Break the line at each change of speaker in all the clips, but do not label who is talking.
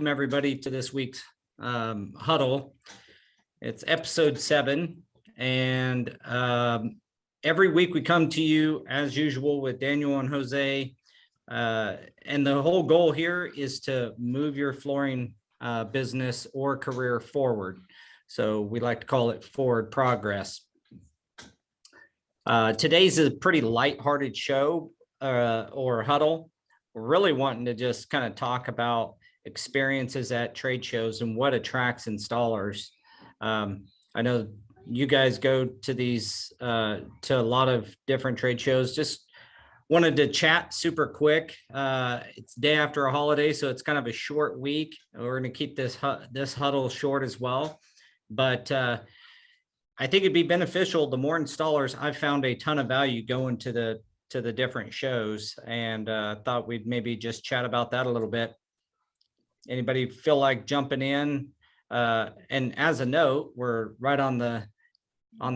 welcome everybody to this week's huddle. It's episode 7, and every week we come to you as usual with Daniel and Jose, and the whole goal here is to move your flooring business or career forward. So we like to call it forward progress. Today's a pretty lighthearted show or huddle. We're really wanting to just kind of talk about experiences at trade shows and what attracts installers. I know you guys go to these to a lot of different trade shows. Just wanted to chat super quick. It's day after a holiday, so it's kind of a short week. We're going to keep this huddle short as well, but I think it'd be beneficial. The more installers, I've found a ton of value going to the different shows, and thought we'd maybe just chat about that a little bit. Anybody feel like jumping in? And as a note, we're right on the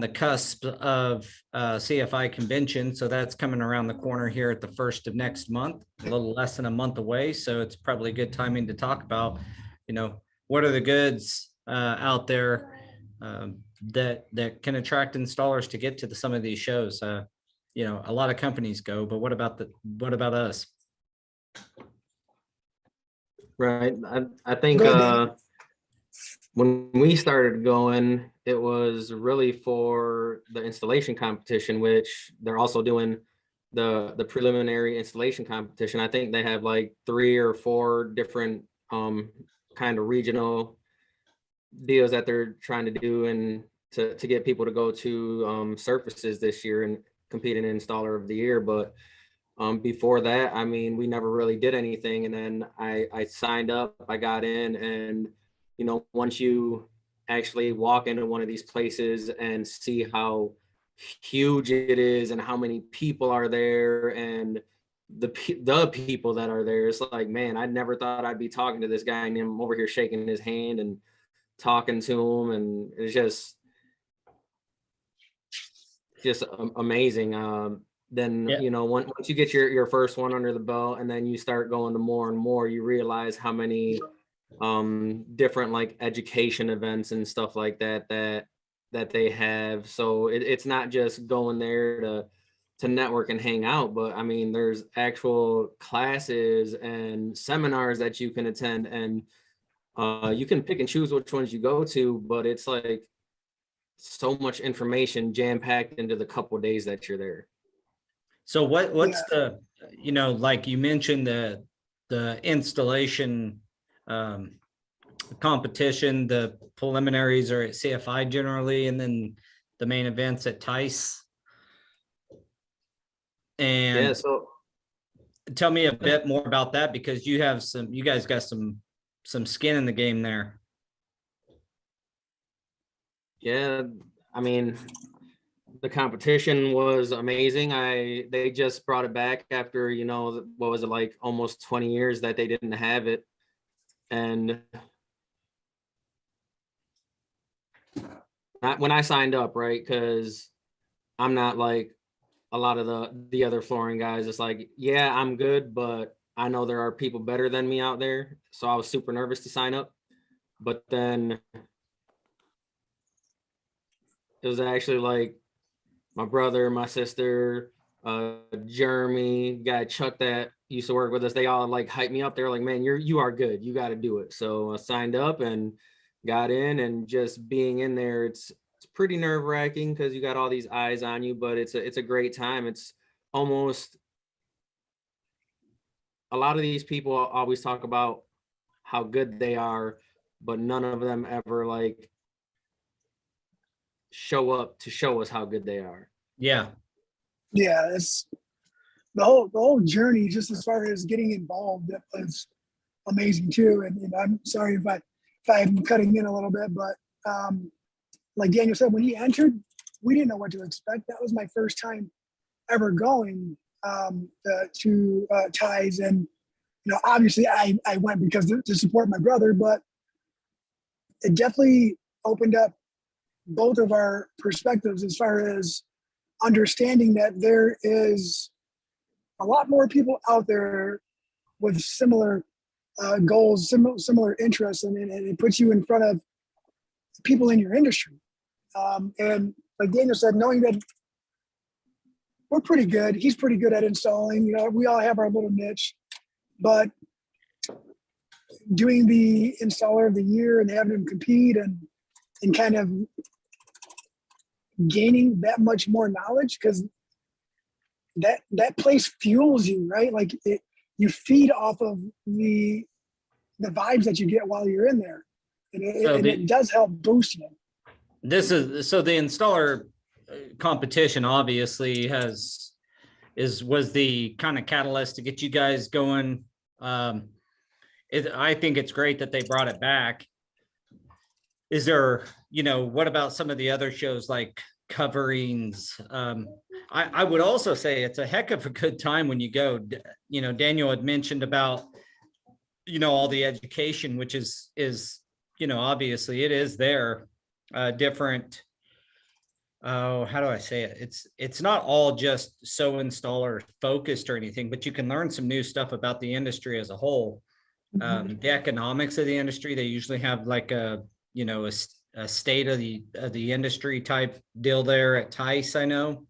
cusp of CFI convention. So that's coming around the corner here at the 1st of next month, a little less than a month away. So it's probably good timing to talk about, what are the goods out there that can attract installers to get to some of these shows. A lot of companies go, but what about us?
Right. I think when we started going, it was really for the installation competition, which they're also doing the preliminary installation competition. I think they have like 3 or 4 different kind of regional deals that they're trying to do and to get people to go to surfaces this year and compete in installer of the year. But before that, I mean, we never really did anything. And then I signed up, I got in, and, once you actually walk into one of these places and see how huge it is and how many people are there and the people that are there, it's like, man, I never thought I'd be talking to this guy and I'm over here shaking his hand and talking to him. And it's just amazing. Then,
Yeah.
Once you get your first one under the belt and then you start going to more and more, you realize how many different like education events and stuff like that they have. So it's not just going there to network and hang out, but I mean, there's actual classes and seminars that you can attend, and you can pick and choose which ones you go to, but it's like so much information jam-packed into the couple of days that you're there.
So what's the, like you mentioned the installation competition, the preliminaries are at CFI generally, and then the main events at Tice. And
yeah, so
tell me a bit more about that, because you guys got some skin in the game there.
Yeah, I mean, the competition was amazing. They just brought it back after, what was it, like almost 20 years that they didn't have it. And when I signed up, right, because I'm not like a lot of the other flooring guys. It's like, yeah, I'm good, but I know there are people better than me out there. So I was super nervous to sign up. But then it was actually like my brother, my sister, Jeremy, guy Chuck that used to work with us, they all like hyped me up. They were like, man, you are good. You got to do it. So I signed up and got in, and just being in there, it's pretty nerve wracking because you got all these eyes on you, but it's a great time. It's almost, a lot of these people always talk about how good they are, but none of them ever like show up to show us how good they are.
Yeah.
It's the whole journey, just as far as getting involved, that was amazing too. And I'm sorry if I'm cutting in a little bit, but like Daniel said, when he entered, we didn't know what to expect. That was my first time ever going to Ties, and obviously I went because to support my brother, but it definitely opened up both of our perspectives as far as understanding that there is a lot more people out there with similar goals, similar interests, and it puts you in front of people in your industry. And like Daniel said, knowing that we're pretty good, he's pretty good at installing. You know, we all have our little niche, but doing the installer of the year and having him compete and kind of gaining that much more knowledge, because that place fuels you, right? Like you feed off of the vibes that you get while you're in there, and it does help boost you.
This is so the installer competition obviously was the kind of catalyst to get you guys going. I think it's great that they brought it back. Is there, what about some of the other shows like coverings? I would also say it's a heck of a good time when you go. Daniel had mentioned about, all the education, which is, obviously it is there, different. Oh, how do I say it? It's not all just so installer focused or anything, but you can learn some new stuff about the industry as a whole. The economics of the industry. They usually have like a state of the industry type deal there at Tice, I know.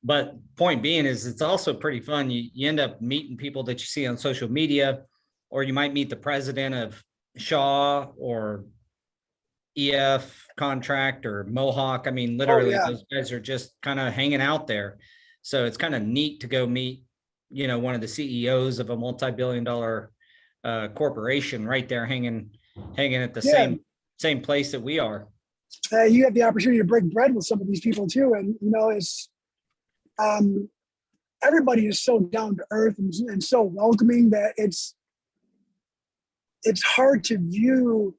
But point being is it's also pretty fun. You end up meeting people that you see on social media, or you might meet the president of Shaw or EF Contract or Mohawk. I mean, literally those guys are just kind of hanging out there. So it's kind of neat to go meet, one of the CEOs of a multi-billion-dollar corporation right there hanging at the same place that we are.
You have the opportunity to break bread with some of these people too. And, it's, everybody is so down to earth and so welcoming that it's hard to view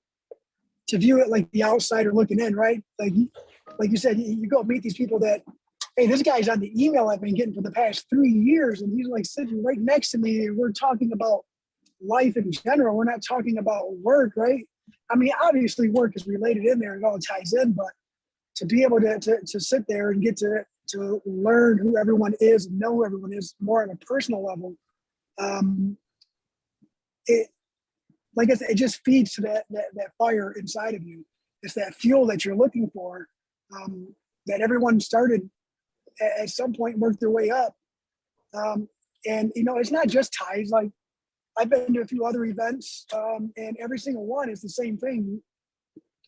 it like the outsider looking in, right? Like you said, you go meet these people that, hey, this guy's on the email I've been getting for the past 3 years, and he's like sitting right next to me, and we're talking about life in general. We're not talking about work, right? I mean, obviously work is related in there, it all ties in, but to be able to sit there and get to learn who everyone is, know who everyone is more on a personal level, like I said, it just feeds to that fire inside of you. It's that fuel that you're looking for, that everyone started at some point, worked their way up. And, it's not just ties. Like I've been to a few other events, and every single one is the same thing.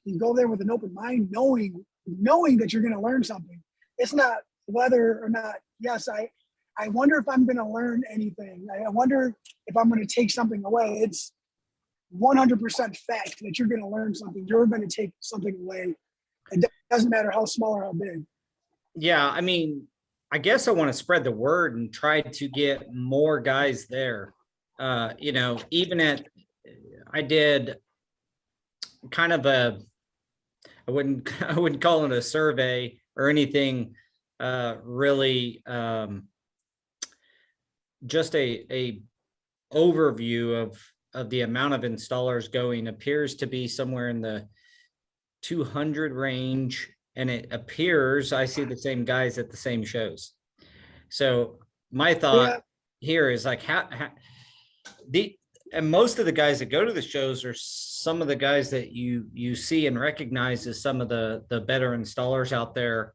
You go there with an open mind, knowing that you're going to learn something. It's not whether or not, yes, I wonder if I'm going to learn anything. I wonder if I'm going to take something away. It's 100% fact that you're going to learn something. You're going to take something away. It doesn't matter how small or how big. Yeah,
I mean, I guess I want to spread the word and try to get more guys there. Even I did kind of I wouldn't call it a survey or anything, really, just a overview of the amount of installers going. Appears to be somewhere in the 200 range, and it appears I see the same guys at the same shows. So my thought here is like, and most of the guys that go to the shows are some of the guys that you see and recognize as some of the better installers out there.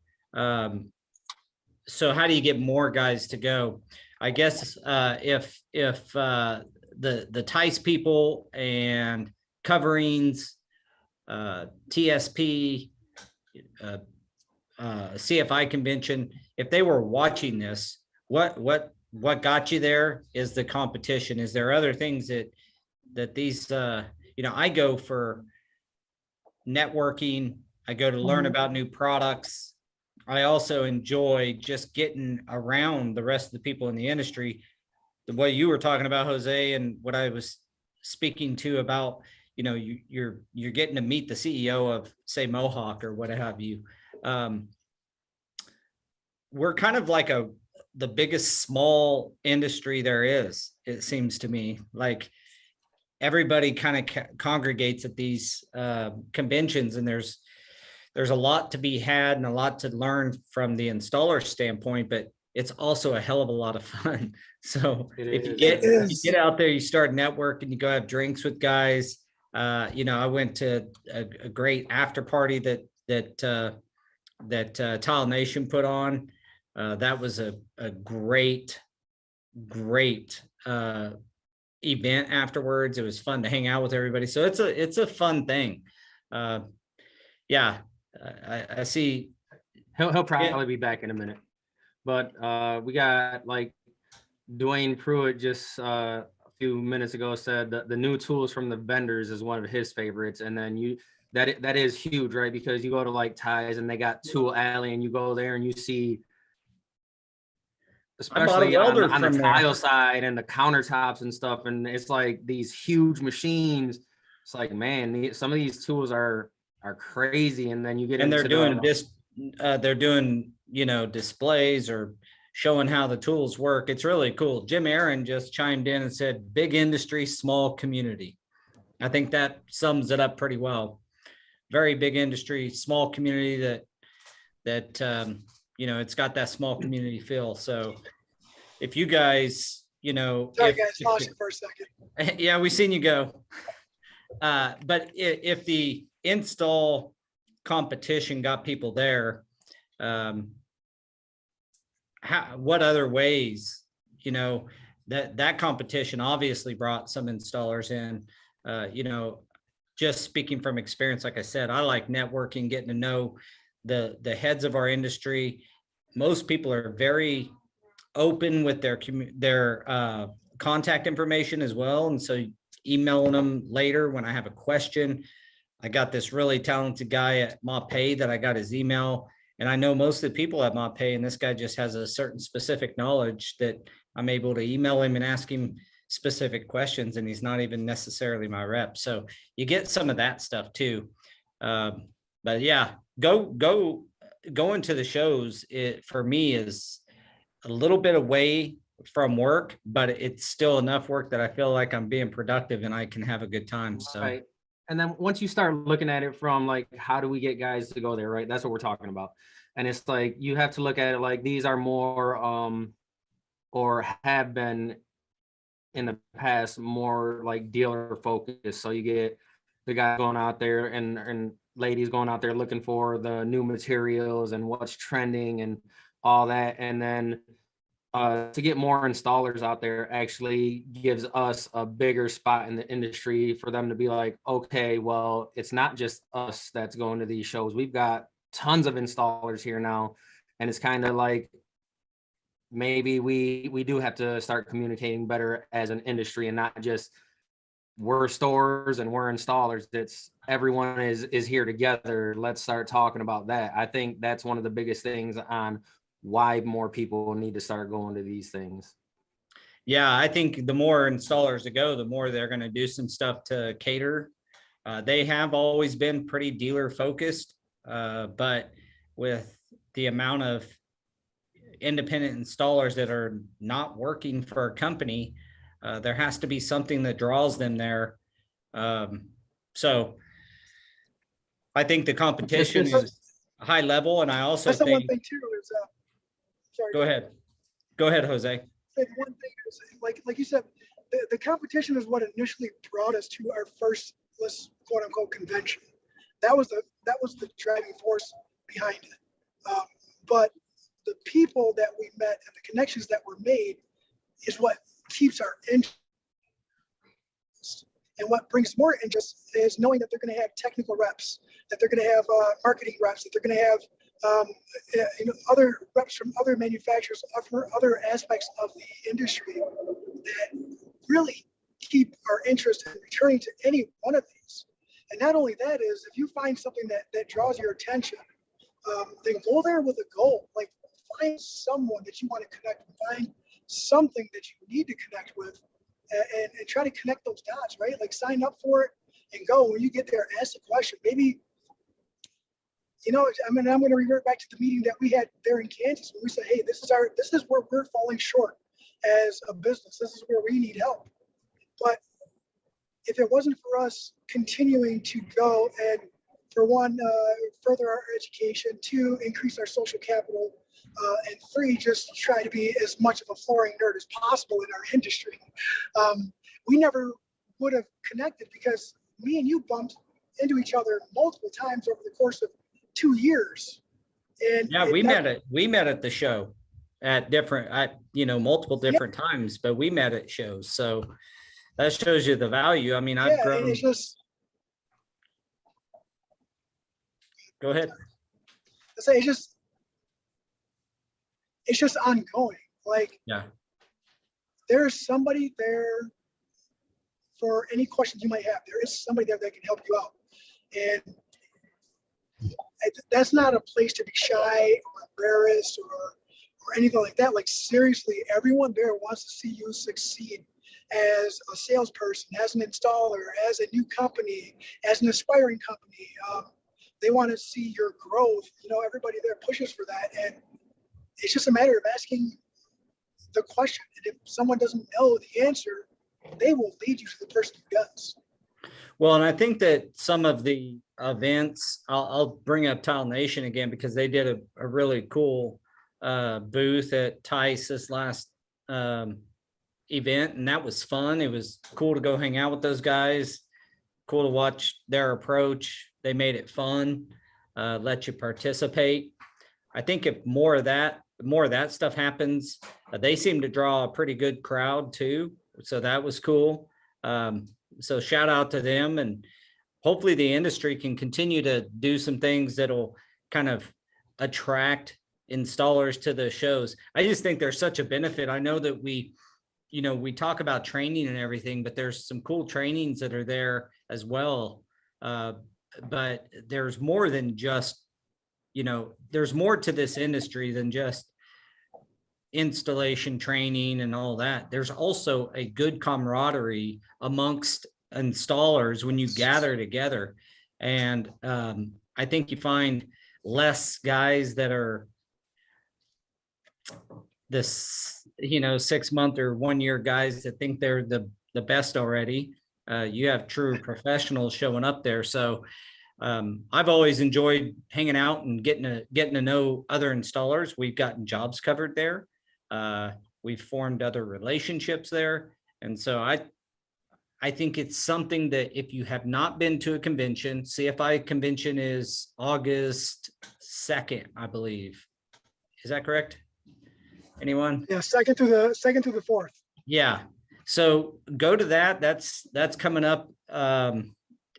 So how do you get more guys to go? I guess if the Tice people and coverings, TSP, CFI convention, if they were watching this, what got you there is the competition. Is there other things that these, I go for networking. I go to learn about new products. I also enjoy just getting around the rest of the people in the industry. The way you were talking about, Jose, and what I was speaking to about, you're getting to meet the CEO of, say, Mohawk or what have you. We're kind of like the biggest small industry there is, it seems to me. Like everybody kind of congregates at these conventions, and there's a lot to be had and a lot to learn from the installer standpoint, but it's also a hell of a lot of fun. So
It
if you
is.
get,
It
if you
is.
get out there, you start networking, you go have drinks with guys. You know, I went to a great after party that Tile Nation put on. That was a great event afterwards. It was fun to hang out with everybody. So it's a fun thing. Yeah, I see.
He'll probably be back in a minute. But we got like Dwayne Pruitt just a few minutes ago said that the new tools from the vendors is one of his favorites. And then that is huge, right? Because you go to like Ties and they got Tool Alley and you go there and you see, especially on
welder
the
from there.
tile side and the countertops and stuff. And it's like these huge machines. It's like, man, some of these tools are crazy. And then you get
And
into
they're doing, you know, displays or showing how the tools work. It's really cool. Jim Aaron just chimed in and said, big industry, small community. I think that sums it up pretty well. Very big industry, small community that you know, it's got that small community feel. So if you guys, you know,
Sorry, guys, lost you for a second.
yeah, we seen you go. But if the install competition got people there, what other ways, you know, that competition obviously brought some installers in. You know, just speaking from experience, like I said, I like networking, getting to know the heads of our industry. Most people are very open with their contact information as well, and so emailing them later when I have a question. I got this really talented guy at MopPay that I got his email, and I know most of the people at MopPay, and this guy just has a certain specific knowledge that I'm able to email him and ask him specific questions, and he's not even necessarily my rep. So you get some of that stuff too. But yeah, going to the shows, it for me is a little bit away from work, but it's still enough work that I feel like I'm being productive and I can have a good time. So
right. And then once you start looking at it from like, how do we get guys to go there, right? That's what we're talking about. And it's like, you have to look at it like these are more, or have been in the past, more like dealer focused. So you get the guy going out there and ladies going out there looking for the new materials and what's trending and all that. And then to get more installers out there actually gives us a bigger spot in the industry for them to be like, okay, well, it's not just us that's going to these shows. We've got tons of installers here now. And it's kind of like, maybe we do have to start communicating better as an industry and not just we're stores and we're installers. It's everyone is here together. Let's start talking about that. I think that's one of the biggest things on why more people need to start going to these things.
yeah, I think the more installers that go, the more they're going to do some stuff to cater. They have always been pretty dealer focused, but with the amount of independent installers that are not working for a company, there has to be something that draws them there. So I think the competition is high level, and I also
That's the one
think,
thing too is, sorry.
go ahead, Jose.
The one thing is, like you said, the competition is what initially brought us to our first, let's quote unquote, convention. That was the driving force behind it. But the people that we met and the connections that were made is what keeps our interest. And what brings more interest is knowing that they're going to have technical reps, that they're going to have marketing reps, that they're going to have other reps from other manufacturers, other aspects of the industry that really keep our interest in returning to any one of these. And not only that is, if you find something that draws your attention, then go there with a goal. Like, find someone that you want to connect with, find something that you need to connect with, and try to connect those dots, right? Like, sign up for it and go. When you get there, ask the question. Maybe, I'm going to revert back to the meeting that we had there in Kansas when we said, hey, this is where we're falling short as a business. This is where we need help. But if it wasn't for us continuing to go and for one, further our education, two, increase our social capital, and three, just try to be as much of a flooring nerd as possible in our industry. We never would have connected because me and you bumped into each other multiple times over the course of 2 years. And
Yeah, we met at the show at multiple different times, but we met at shows. So that shows you the value. I mean, I've grown.
It's just,
Go ahead.
I say it's just ongoing. Like,
Yeah.
there's somebody there for any questions you might have. There is somebody there that can help you out. And that's not a place to be shy or embarrassed or anything like that. Like, seriously, everyone there wants to see you succeed as a salesperson, as an installer, as a new company, as an aspiring company. They want to see your growth. Everybody there pushes for that. And it's just a matter of asking the question. And if someone doesn't know the answer, they will lead you to the person who does.
Well, and I think that some of the events, I'll bring up Tile Nation again, because they did a really cool booth at Tice this last event, and that was fun. It was cool to go hang out with those guys, cool to watch their approach. They made it fun, let you participate. I think if more of that stuff happens, they seem to draw a pretty good crowd too. So that was cool. So shout out to them, and hopefully the industry can continue to do some things that'll kind of attract installers to the shows. I just think there's such a benefit. I know that we talk about training and everything, but there's some cool trainings that are there as well. But there's more than just, there's more to this industry than just installation training and all that. There's also a good camaraderie amongst installers when you gather together. And I think you find less guys that are this, 6 month or 1 year guys that think they're the best already. You have true professionals showing up there. So I've always enjoyed hanging out and getting to know other installers. We've gotten jobs covered there. We've formed other relationships there. And so I think it's something that if you have not been to a convention, CFI convention is August 2nd, I believe. Is that correct? Anyone?
Yeah, second through the 4th.
Yeah. So go to that. That's coming up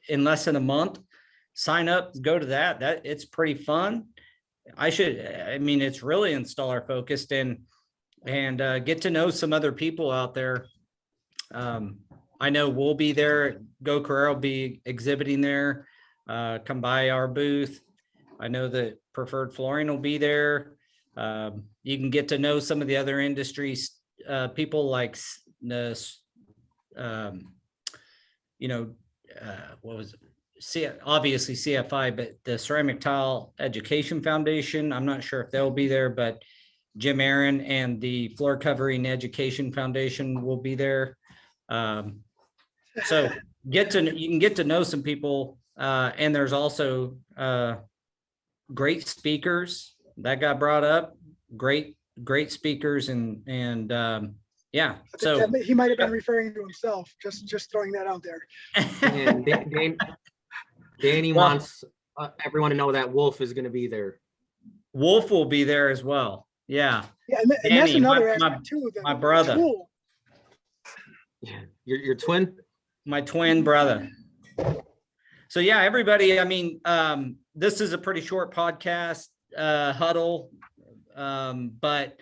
in less than a month. Sign up, go to that. It's pretty fun. It's really installer focused and get to know some other people out there. I know we'll be there. Go Carrera will be exhibiting there. Come by our booth. I know that Preferred Flooring will be there. You can get to know some of the other industries, people like what was it? Obviously CFI, but the Ceramic Tile Education Foundation. I'm not sure if they'll be there, but Jim Aaron and the Floor Covering Education Foundation will be there. So you can get to know some people, and there's also great speakers that got brought up. Great speakers and yeah. So
he might have been referring to himself. Just throwing that out there.
And Danny wants everyone to know that Wolf is going to be there.
Wolf will be there as well. Yeah.
Yeah, and that's
Danny,
another
my
aspect too.
my brother.
Tool.
Yeah, your twin.
My twin brother. So yeah, everybody. This is a pretty short podcast huddle, but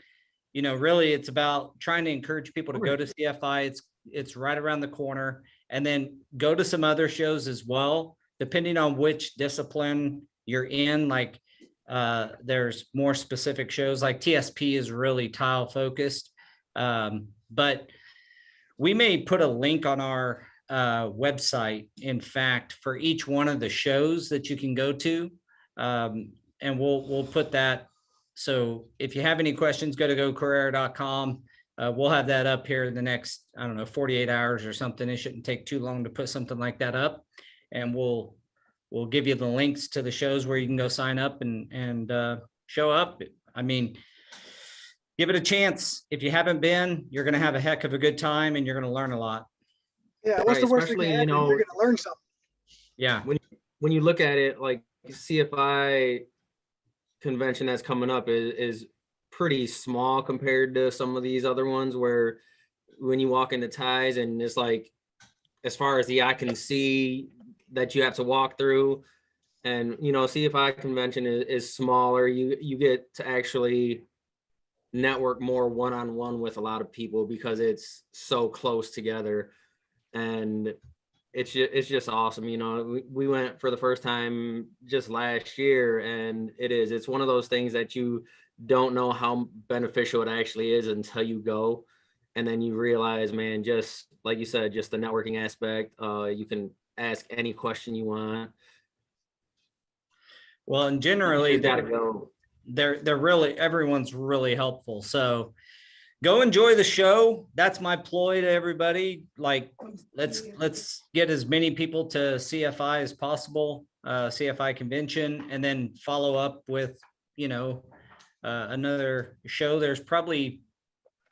really, it's about trying to encourage people to go to CFI. It's right around the corner, and then go to some other shows as well, depending on which discipline you're in. Like there's more specific shows. Like TSP is really tile focused, but we may put a link on our website, in fact, for each one of the shows that you can go to, and we'll put that. So if you have any questions, go to gocarrera.com. We'll have that up here in the next, 48 hours or something. It shouldn't take too long to put something like that up, and we'll we'll give you the links to the shows where you can go sign up and show up. I mean, give it a chance. If you haven't been, you're going to have a heck of a good time and you're going to learn a lot.
Yeah, what's
Right,
the worst that
especially,
can
you
happen?
know,
You're gonna learn something.
Yeah.
When you look at it, like CFI convention that's coming up is pretty small compared to some of these other ones where when you walk into ties and it's like, as far as the eye can see that you have to walk through, and you know, CFI convention is smaller. You get to actually network more one-on-one with a lot of people because it's so close together, and it's just awesome. You know, we went for the first time just last year, and it's one of those things that you don't know how beneficial it actually is until you go, and then you realize, man, just like you said, just the networking aspect. You can ask any question you want.
Well, and generally
You gotta go.
they're really, everyone's really helpful. So go enjoy the show. That's my ploy to everybody. Like, let's get as many people to CFI as possible, CFI convention, and then follow up with, you know, another show. There's probably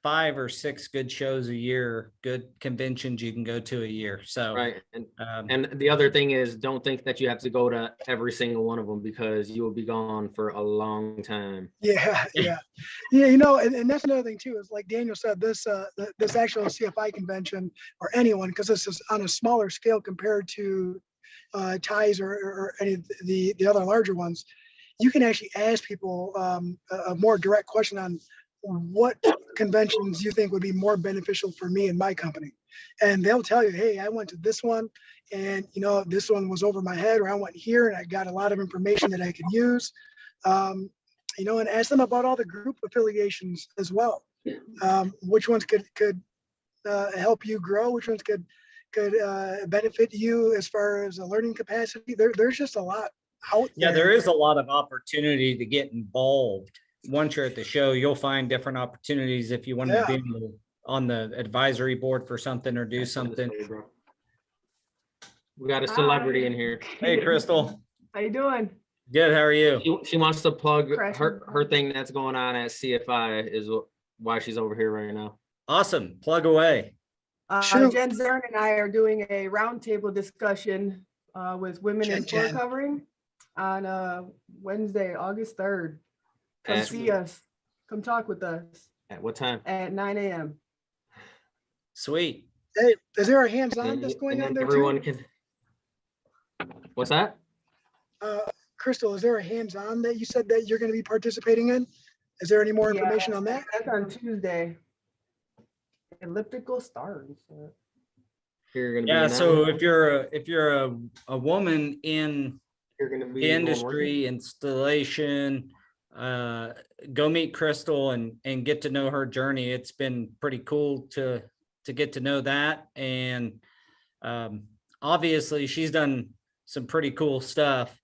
5 or 6 good shows a year, good conventions you can go to a year. So,
Right. And the other thing is, don't think that you have to go to every single one of them because you will be gone for a long time.
Yeah, yeah. Yeah, you know, and that's another thing too, is like Daniel said, this this actual CFI convention, or anyone, because this is on a smaller scale compared to ties or any of the other larger ones, you can actually ask people a more direct question on what conventions you think would be more beneficial for me and my company. And they'll tell you, hey, I went to this one and, you know, this one was over my head, or I went here and I got a lot of information that I could use. You know, and ask them about all the group affiliations as well. Which ones could help you grow? Which ones could benefit you as far as a learning capacity? There's just a lot out
yeah,
there.
there is a lot of opportunity to get involved. Once you're at the show, you'll find different opportunities if you want to
Yeah.
be on the advisory board for something or do something.
We got a celebrity in here.
Hey, Crystal.
How you doing?
Good. How are you?
She wants to plug
Crashing.
her thing that's going on at CFI is why she's over here right now.
Awesome. Plug away.
Shoot.
Jen Zern and I are doing a roundtable discussion with women in floor
Jen.
covering on Wednesday, August 3rd. Come
At-
see us. Come talk with us
At what time?
at 9 a.m.
Sweet.
Hey, is there a hands-on
And-
that's going
and
on
then
there
everyone
too?
can. What's that?
Crystal, is there a hands-on that you said that you're going to be participating in? Is there any more
Yeah,
information on that?
That's on Tuesday. Elliptical stars.
You're gonna be
Yeah.
in that
So
one?
if you're a woman in
You're gonna be
the
going
industry, installation, go meet Crystal and get to know her journey. It's been pretty cool to get to know that. And obviously she's done some pretty cool stuff.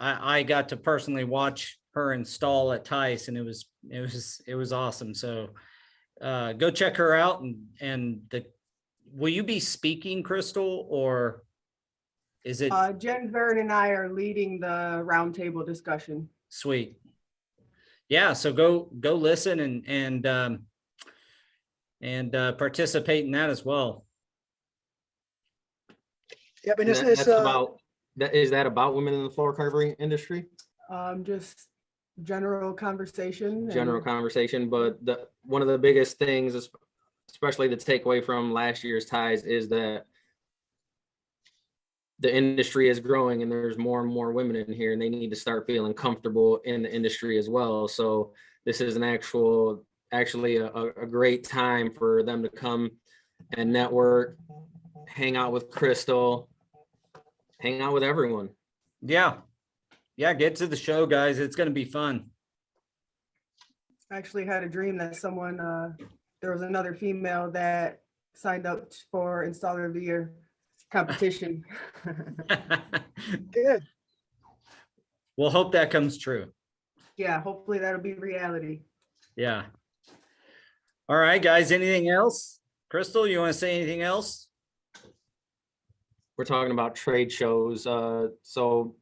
I got to personally watch her install at Tice, and it was awesome. So go check her out. Will you be speaking, Crystal, or is it
Jen Zern and I are leading the roundtable discussion.
sweet? Yeah. So go listen and participate in that as well.
Yep, and
And
it's
is that about women in the floor covering industry?
Just general conversation.
General
and-
conversation, but one of the biggest things, especially the takeaway from last year's ties, is that the industry is growing and there's more and more women in here, and they need to start feeling comfortable in the industry as well. So this is actually a great time for them to come and network, hang out with Crystal, hang out with everyone.
Yeah. Yeah. Get to the show, guys. It's going to be fun.
I actually had a dream that someone, there was another female that signed up for Installer of the Year competition.
good.
We'll hope that comes true.
Yeah, hopefully that'll be reality.
Yeah. All right, guys. Anything else? Crystal, you want to say anything else?
we're talking about trade shows. So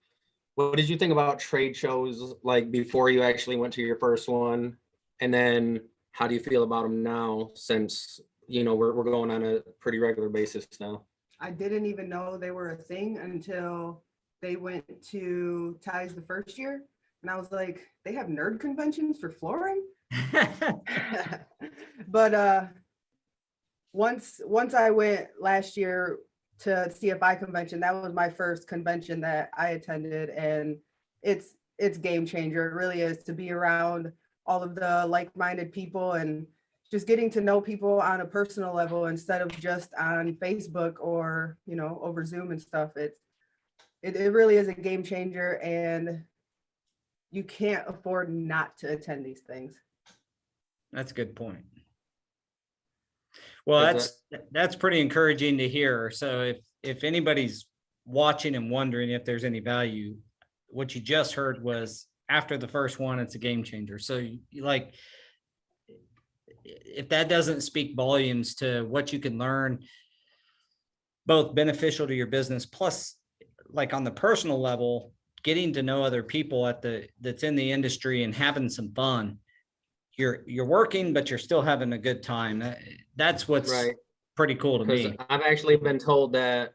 what did you think about trade shows like before you actually went to your first one? And then how do you feel about them now since, you know, we're going on a pretty regular basis now?
I didn't even know they were a thing until they went to Ties the first year. And I was like, they have nerd conventions for flooring? But once I went last year to CFI convention, that was my first convention that I attended, and it's game changer. It really is, to be around all of the like-minded people and just getting to know people on a personal level instead of just on Facebook or, you know, over Zoom and stuff. It really is a game changer, and you can't afford not to attend these things.
That's a good point. Well, that's pretty encouraging to hear. So if anybody's watching and wondering if there's any value, what you just heard was after the first one, it's a game changer. So like, if that doesn't speak volumes to what you can learn, both beneficial to your business, plus like on the personal level, getting to know other people that's in the industry and having some fun. You're working, but you're still having a good time. That's what's
Right.
pretty cool to me.
I've actually been told that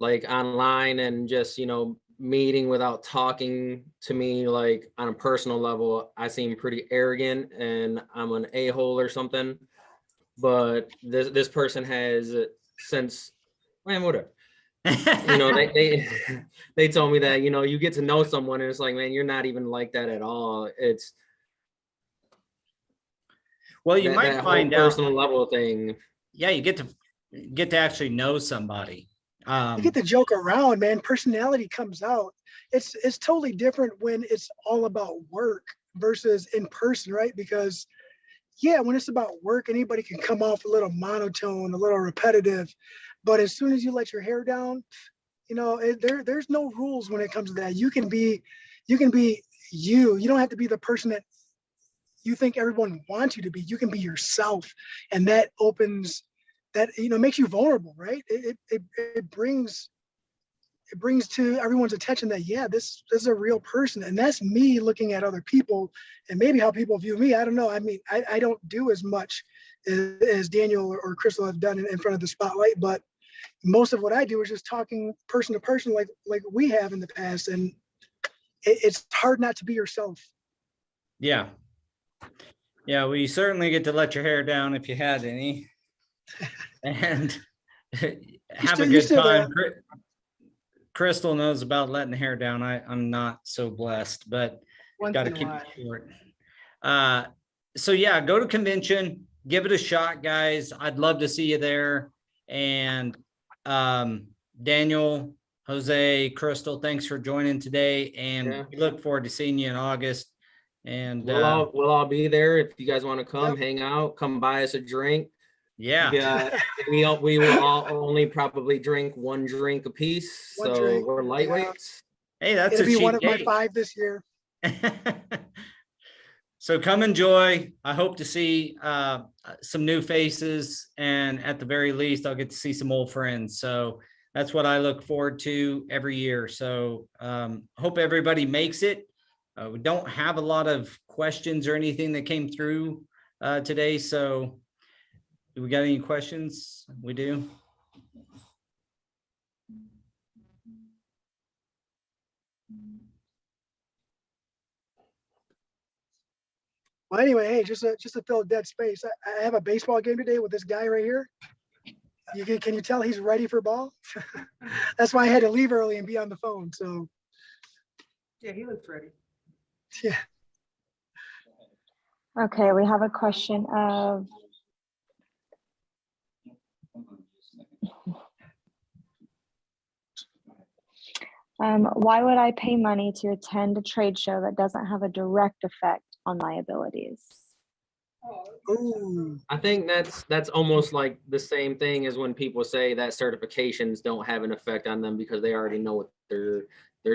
like online and just, you know, meeting without talking to me, like on a personal level, I seem pretty arrogant and I'm an a-hole or something. But this person has since, man, whatever. You know, they told me that, you know, you get to know someone and it's like, man, you're not even like that at all. It's
Well, you
that
might
whole
find out.
personal level thing.
Yeah, you get to actually know somebody.
You get to joke around, man. Personality comes out. It's totally different when it's all about work versus in person, right? Because yeah, when it's about work, anybody can come off a little monotone, a little repetitive. But as soon as you let your hair down, you know, there's no rules when it comes to that. You can be you. You don't have to be the person that you think everyone wants you to be. You can be yourself, and that opens that, you know, makes you vulnerable, right? It brings to everyone's attention that, yeah, this is a real person, and that's me looking at other people and maybe how people view me. I don't know. I mean, I don't do as much as Daniel or Crystal have done in front of the spotlight, but most of what I do is just talking person to person, like we have in the past, and it's hard not to be yourself.
Yeah. Yeah, well, you certainly get to let your hair down if you had any, and have a good time. Crystal knows about letting the hair down. I'm not so blessed, but got to keep it short. So yeah, go to convention, give it a shot, guys. I'd love to see you there. And Daniel, Jose, Crystal, thanks for joining today, and we look forward to seeing you in August. And
we'll all be there. If you guys want to come hang out, come buy us a drink.
Yeah.
We will all only probably drink one drink a piece. So we're lightweights.
Hey, that's
it'll be one of my 5 this year.
So come enjoy. I hope to see some new faces, and at the very least, I'll get to see some old friends. So that's what I look forward to every year. So hope everybody makes it. We don't have a lot of questions or anything that came through today. So do we got any questions? We do.
Well, anyway, hey, just to fill dead space, I have a baseball game today with this guy right here. Can you tell he's ready for ball? That's why I had to leave early and be on the phone. So
yeah, he looks ready.
Yeah.
Okay, we have a question of why would I pay money to attend a trade show that doesn't have a direct effect on my abilities?
Ooh.
I think that's almost like the same thing as when people say that certifications don't have an effect on them because they already know what they're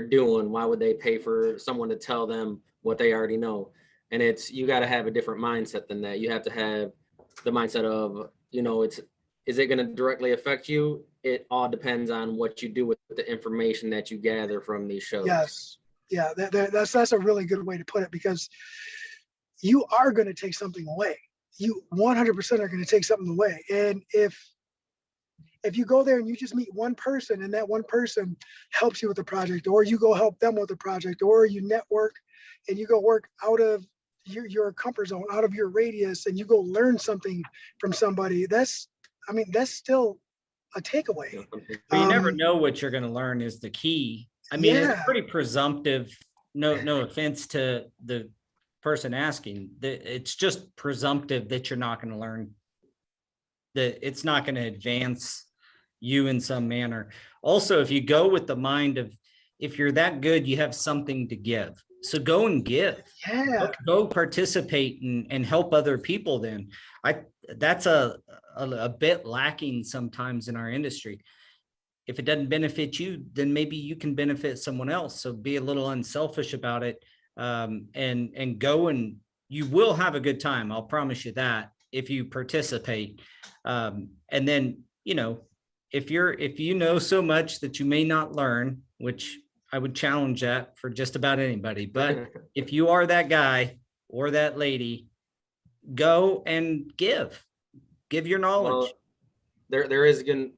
doing. Why would they pay for someone to tell them what they already know? And you got to have a different mindset than that. You have to have the mindset of, you know, it's is it going to directly affect you? It all depends on what you do with the information that you gather from these shows.
Yes. Yeah, that's a really good way to put it, because you are going to take something away. You 100% are going to take something away. And if you go there and you just meet one person and that one person helps you with the project, or you go help them with the project, or you network and you go work out of your comfort zone, out of your radius, and you go learn something from somebody, that's still a takeaway.
But you never
Um,
know what you're going to learn is the key. I mean, it's
Yeah.
pretty presumptive. No offense to the person asking. It's just presumptive that you're not going to learn. That it's not going to advance you in some manner. Also, if you go with the mind of, if you're that good, you have something to give. So go and give.
Yeah.
Go participate and help other people. Then that's a bit lacking sometimes in our industry. If it doesn't benefit you, then maybe you can benefit someone else. So be a little unselfish about it, and go, and you will have a good time. I'll promise you that, if you participate. And then, if you know so much that you may not learn, which I would challenge that for just about anybody, but if you are that guy or that lady, go and give your knowledge.
Well, there is going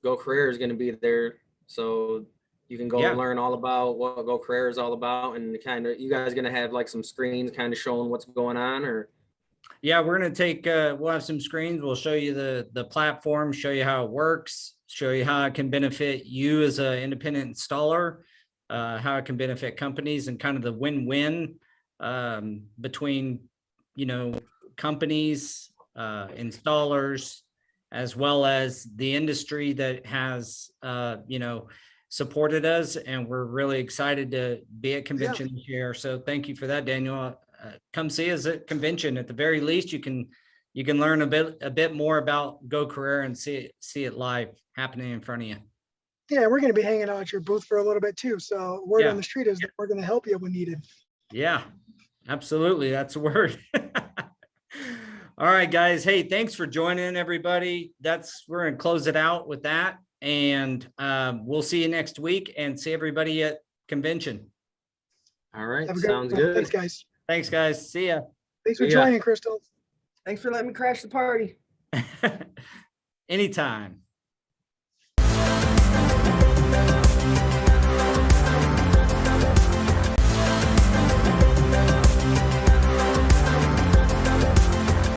Go Career is going to be there, so you can go
Yeah.
learn all about what Go Career is all about, and kind of, you guys going to have like some screens kind of showing what's going on, or?
Yeah, we're going to take, we'll have some screens. We'll show you the platform, show you how it works, show you how it can benefit you as an independent installer, how it can benefit companies, and kind of the win-win between, companies, installers, as well as the industry that has, supported us. And we're really excited to be at convention this year. So thank you for that, Daniel. Come see us at convention. At the very least, you can learn a bit more about Go Career and see it live happening in front of you.
Yeah, we're going to be hanging out at your booth for a little bit too. So word
Yeah.
on the street is that we're going to help you when needed.
Yeah, absolutely. That's a word. All right, guys. Hey, thanks for joining, everybody. We're going to close it out with that. And we'll see you next week, and see everybody at convention.
All right,
Have a great
sounds
one.
good.
Thanks, guys.
Thanks, guys. See ya.
Thanks for
See ya.
joining, Crystal.
Thanks for letting me crash the party.
Anytime.